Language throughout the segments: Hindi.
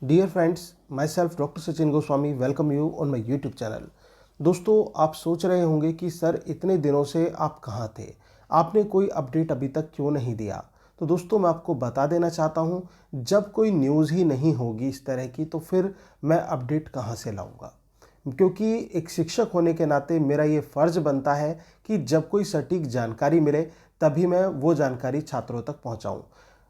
Dear friends, myself doctor Sachin Goswami welcome you on my YouTube channel. दोस्तों, आप सोच रहे होंगे कि सर इतने दिनों से आप कहाँ थे, आपने कोई अपडेट अभी तक क्यों नहीं दिया। तो दोस्तों, मैं आपको बता देना चाहता हूँ, जब कोई न्यूज़ ही नहीं होगी इस तरह की तो फिर मैं अपडेट कहाँ से लाऊंगा। क्योंकि एक शिक्षक होने के नाते मेरा ये फ़र्ज़ बनता है कि जब कोई सटीक जानकारी मिले तभी मैं वो जानकारी छात्रों तक पहुँचाऊँ।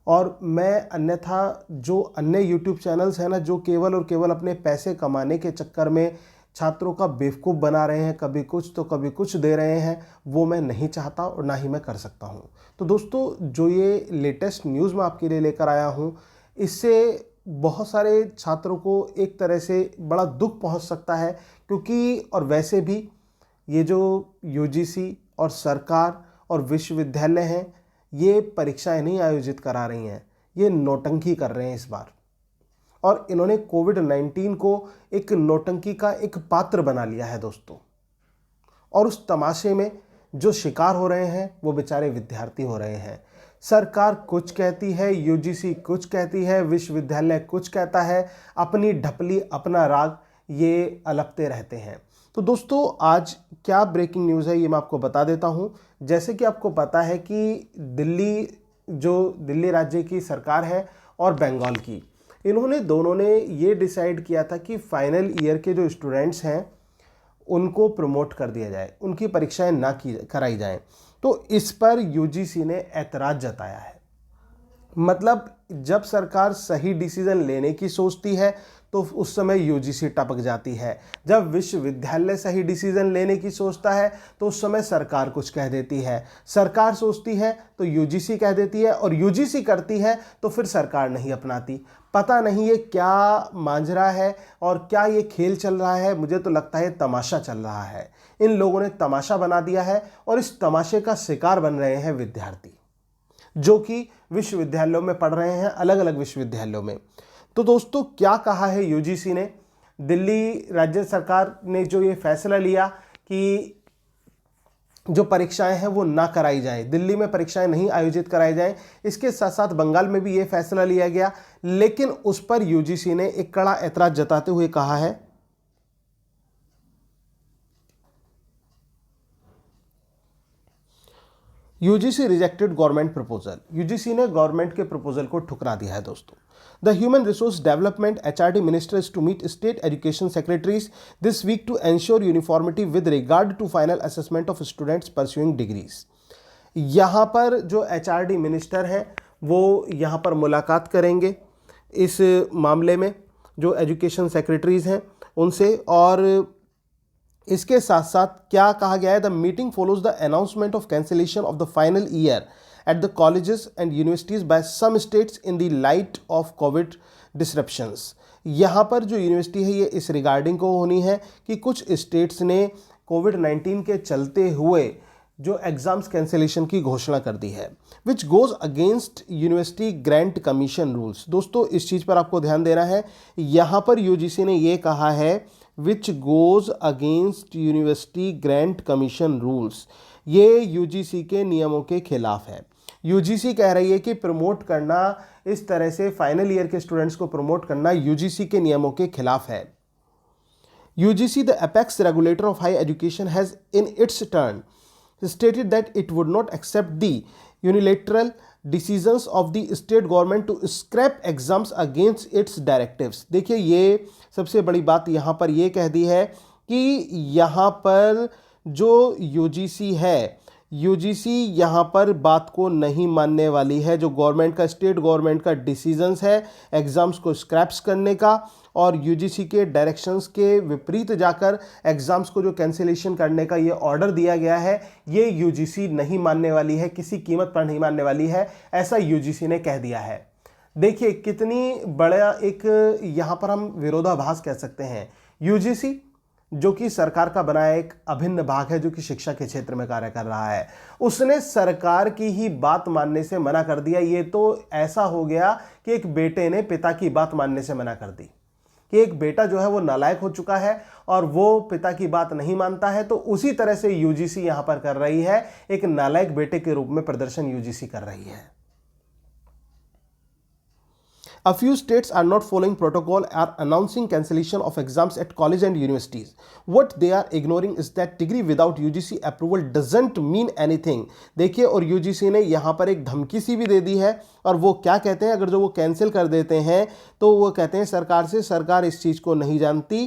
और मैं अन्यथा जो अन्य यूट्यूब चैनल्स हैं ना, जो केवल और केवल अपने पैसे कमाने के चक्कर में छात्रों का बेवकूफ़ बना रहे हैं, कभी कुछ तो कभी कुछ दे रहे हैं, वो मैं नहीं चाहता और ना ही मैं कर सकता हूँ। तो दोस्तों, जो ये लेटेस्ट न्यूज़ मैं आपके लिए लेकर आया हूँ, इससे बहुत सारे छात्रों को एक तरह से बड़ा दुख पहुँच सकता है। क्योंकि और वैसे भी ये जो यूजीसी और सरकार और विश्वविद्यालय हैं, ये परीक्षाएं नहीं आयोजित करा रही हैं, ये नौटंकी कर रहे हैं इस बार। और इन्होंने कोविड-19 को एक नौटंकी का एक पात्र बना लिया है दोस्तों। और उस तमाशे में जो शिकार हो रहे हैं वो बेचारे विद्यार्थी हो रहे हैं। सरकार कुछ कहती है, यूजीसी कुछ कहती है, विश्वविद्यालय कुछ कहता है, अपनी ढपली अपना राग ये अलपते रहते हैं। तो दोस्तों, आज क्या ब्रेकिंग न्यूज़ है ये मैं आपको बता देता हूँ। जैसे कि आपको पता है कि दिल्ली राज्य की सरकार है और बंगाल की, इन्होंने दोनों ने ये डिसाइड किया था कि फाइनल ईयर के जो स्टूडेंट्स हैं उनको प्रमोट कर दिया जाए, उनकी परीक्षाएं ना की कराई जाएं। तो इस पर यूजीसी ने ऐतराज़ जताया है। मतलब जब सरकार सही डिसीजन लेने की सोचती है तो उस समय यूजीसी टपक जाती है। जब विश्वविद्यालय सही डिसीजन लेने की सोचता है तो उस समय सरकार कुछ कह देती है। सरकार सोचती है तो यूजीसी कह देती है, और यूजीसी करती है तो फिर सरकार नहीं अपनाती। पता नहीं ये क्या मांझरा है और क्या ये खेल चल रहा है। मुझे तो लगता है तमाशा चल रहा है। इन लोगों ने तमाशा बना दिया है और इस तमाशे का शिकार बन रहे हैं विद्यार्थी, जो कि विश्वविद्यालयों में पढ़ रहे हैं, अलग अलग विश्वविद्यालयों में। तो दोस्तों, क्या कहा है यूजीसी ने। दिल्ली राज्य सरकार ने जो ये फैसला लिया कि जो परीक्षाएं हैं वो ना कराई जाएं, दिल्ली में परीक्षाएं नहीं आयोजित कराई जाएं, इसके साथ साथ बंगाल में भी ये फैसला लिया गया। लेकिन उस पर यूजीसी ने एक कड़ा ऐतराज जताते हुए कहा है, UGC rejected government proposal. UGC ने गवर्नमेंट के प्रपोजल को ठुकरा दिया है दोस्तों। The human resource development HRD minister is to meet state education secretaries this week to ensure uniformity with regard to final assessment of students pursuing degrees. यहाँ पर जो एचआरडी मिनिस्टर हैं वो यहाँ पर मुलाकात करेंगे इस मामले में, जो एजुकेशन सेक्रेटरीज हैं उनसे। और इसके साथ साथ क्या कहा गया है, the meeting follows the announcement of cancellation of the final year at the colleges and universities by some states in the light of COVID disruptions. यहाँ पर जो यूनिवर्सिटी है ये इस रिगार्डिंग को होनी है कि कुछ स्टेट्स ने कोविड-19 के चलते हुए जो एग्जाम्स कैंसिलेशन की घोषणा कर दी है, which goes against university grant commission rules. दोस्तों, इस चीज़ पर आपको ध्यान देना है। यहाँ पर यूजीसी ने ये कहा है which goes against university grant commission rules. ये यूजीसी के नियमों के खिलाफ है। यूजीसी कह रही है कि प्रमोट करना, इस तरह से फाइनल ईयर के स्टूडेंट्स को प्रमोट करना यूजीसी के नियमों के खिलाफ है। UGC, the apex regulator of high education, has in its turn stated that it would not accept the unilateral decisions of the state government to scrap exams against its directives। देखिए, ये सबसे बड़ी बात यहाँ पर ये कह दी है कि यहाँ पर जो यूजीसी है, यूजीसी यहाँ पर बात को नहीं मानने वाली है। जो गवर्नमेंट का, स्टेट गवर्नमेंट का डिसीजंस है एग्ज़ाम्स को स्क्रैप्स करने का, और यूजीसी के डायरेक्शंस के विपरीत जाकर एग्ज़ाम्स को जो कैंसिलेशन करने का ये ऑर्डर दिया गया है, ये यूजीसी नहीं मानने वाली है, किसी कीमत पर नहीं मानने वाली है, ऐसा यूजीसी ने कह दिया है। देखिए कितनी बड़ा एक यहाँ पर हम विरोधाभास कह सकते हैं। यूजीसी जो कि सरकार का बनाया एक अभिन्न भाग है, जो कि शिक्षा के क्षेत्र में कार्य कर रहा है, उसने सरकार की ही बात मानने से मना कर दिया। ये तो ऐसा हो गया कि एक बेटे ने पिता की बात मानने से मना कर दी, कि एक बेटा जो है वो नालायक हो चुका है और वो पिता की बात नहीं मानता है। तो उसी तरह से यूजीसी यहां पर कर रही है, एक नालायक बेटे के रूप में प्रदर्शन यूजीसी कर रही है। A few states are not following protocol, are announcing cancellation of exams at college and universities. What they are ignoring is that degree without UGC approval doesn't mean anything. देखिए, और UGC ने यहाँ पर एक धमकी सी भी दे दी है, और वो क्या कहते हैं, अगर जो वो कैंसिल कर देते हैं तो वो कहते हैं सरकार से, सरकार इस चीज़ को नहीं जानती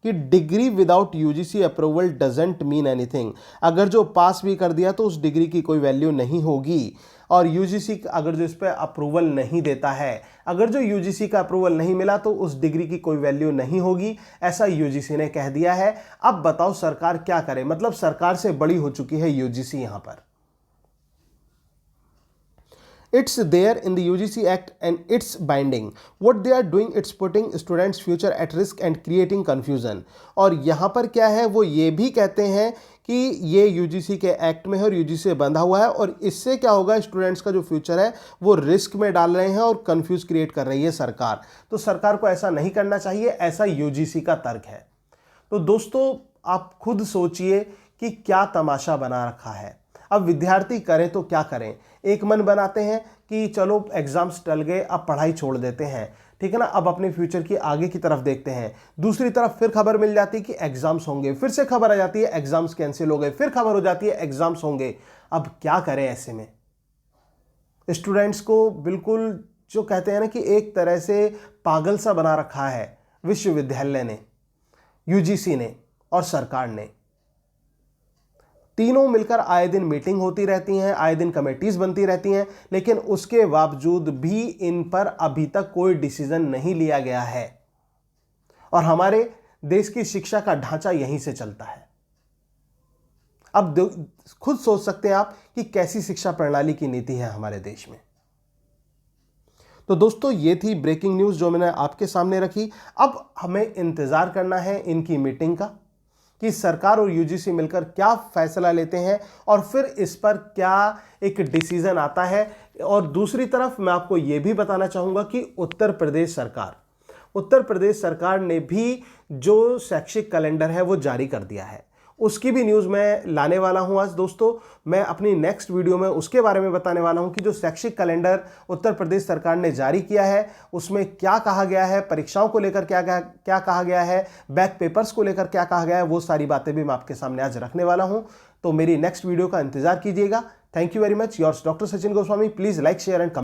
कि degree without UGC approval doesn't mean anything. अगर जो पास भी कर दिया तो उस डिग्री की कोई वैल्यू नहीं होगी, और यूजीसी अगर जो इस पर अप्रूवल नहीं देता है, अगर जो यूजीसी का अप्रूवल नहीं मिला तो उस डिग्री की कोई वैल्यू नहीं होगी, ऐसा यूजीसी ने कह दिया है। अब बताओ सरकार क्या करे, मतलब सरकार से बड़ी हो चुकी है यूजीसी यहां पर। It's there in the UGC Act and it's binding. What they are doing, it's putting students' future at risk and creating confusion. और यहाँ पर क्या है, वो ये भी कहते हैं कि ये UGC के एक्ट में है और UGC से बंधा हुआ है, और इससे क्या होगा, स्टूडेंट्स का जो फ्यूचर है वो रिस्क में डाल रहे हैं और कंफ्यूज क्रिएट कर रही है सरकार। तो सरकार को ऐसा नहीं करना चाहिए, ऐसा UGC का तर्क है। तो दोस्तों आप खुद सोचिए कि क्या तमाशा बना रखा है। अब विद्यार्थी करें तो क्या करें, एक मन बनाते हैं कि चलो एग्जाम्स टल गए, अब पढ़ाई छोड़ देते हैं, ठीक है ना, अब अपने फ्यूचर की आगे की तरफ देखते हैं। दूसरी तरफ फिर खबर मिल जाती है कि एग्जाम्स होंगे, फिर से खबर आ जाती है एग्जाम्स कैंसिल हो गए, फिर खबर हो जाती है एग्जाम्स होंगे। अब क्या करें ऐसे में? स्टूडेंट्स को बिल्कुल जो कहते हैं ना कि एक तरह से पागल सा बना रखा है विश्वविद्यालय ने, यूजीसी ने और सरकार ने। तीनों मिलकर आए दिन मीटिंग होती रहती हैं, आए दिन कमेटीज बनती रहती हैं, लेकिन उसके बावजूद भी इन पर अभी तक कोई डिसीजन नहीं लिया गया है। और हमारे देश की शिक्षा का ढांचा यहीं से चलता है। अब खुद सोच सकते हैं आप कि कैसी शिक्षा प्रणाली की नीति है हमारे देश में। तो दोस्तों ये थी ब्रेकिंग न्यूज जो मैंने आपके सामने रखी। अब हमें इंतजार करना है इनकी मीटिंग का, कि सरकार और यूजीसी मिलकर क्या फैसला लेते हैं और फिर इस पर क्या एक डिसीजन आता है। और दूसरी तरफ मैं आपको यह भी बताना चाहूंगा कि उत्तर प्रदेश सरकार ने भी जो शैक्षिक कैलेंडर है वो जारी कर दिया है, उसकी भी न्यूज़ मैं लाने वाला हूं आज दोस्तों। मैं अपनी नेक्स्ट वीडियो में उसके बारे में बताने वाला हूं कि जो शैक्षिक कैलेंडर उत्तर प्रदेश सरकार ने जारी किया है उसमें क्या कहा गया है, परीक्षाओं को लेकर क्या कहा गया है, बैक पेपर्स को लेकर क्या कहा गया है, वो सारी बातें भी मैं आपके सामने आज रखने वाला हूं। तो मेरी नेक्स्ट वीडियो का इंतजार कीजिएगा। Thank you very much. Yours doctor Sachin Goswami. Please like, share and comment.